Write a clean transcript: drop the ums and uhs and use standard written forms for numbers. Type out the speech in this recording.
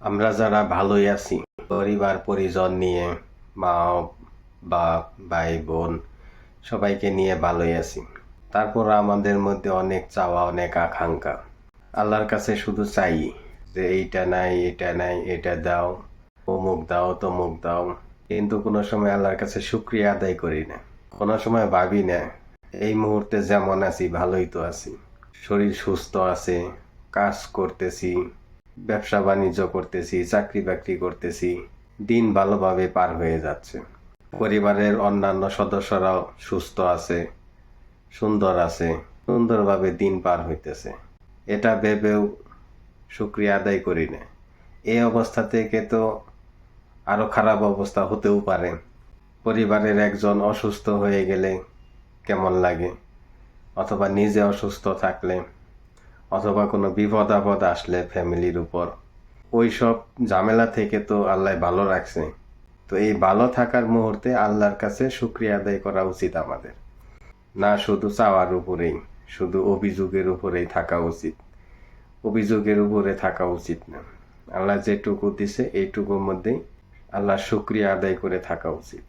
আমরা যারা ভালোই আছি, পরিবার পরিজন নিয়ে, মা, বাপ, ভাই, বোন সবাইকে নিয়ে ভালোই আছি। তারপর আমাদের মধ্যে অনেক চাওয়া, অনেক আকাঙ্ক্ষা। আল্লাহর কাছে শুধু চাই যে এইটা নাই, এটা নাই, এটা দাও, অমুক দাও, তমুক দাও। কিন্তু কোনো সময় আল্লাহর কাছে শুকরিয়া আদায় করি না। কোনো সময় ভাবি না এই মুহূর্তে যেমন আছি ভালোই তো আছি, শরীর সুস্থ আছে, কাজ করতেছি, ব্যবসা বাণিজ্য করতেছি, চাকরি বাকরি করতেছি, দিন ভালোভাবে পার হয়ে যাচ্ছে। পরিবারের অন্যান্য সদস্যরাও সুস্থ আছে, সুন্দর আছে, সুন্দরভাবে দিন পার হইতেছে। এটা ভেবেও শুকরিয়া আদায় করি না। এই অবস্থা থেকে তো আরো খারাপ অবস্থা হতেও পারে। পরিবারের একজন অসুস্থ হয়ে গেলে কেমন লাগে, অথবা নিজে অসুস্থ থাকলে, অথবা কোনো বিপদ আপদ আসলে ফ্যামিলির উপর, ওই সব ঝামেলা থেকে তো আল্লাহ ভালো রাখছে। তো এই ভালো থাকার মুহূর্তে আল্লাহর কাছে শুকরিয়া আদায় করা উচিত আমাদের, না শুধু চাওয়ার উপরেই, শুধু অভিযোগের উপরেই থাকা উচিত। অভিযোগের উপরে থাকা উচিত না। আল্লাহ যেটুকু দিছে এইটুকুর মধ্যেই আল্লাহর শুকরিয়া আদায় করে থাকা উচিত।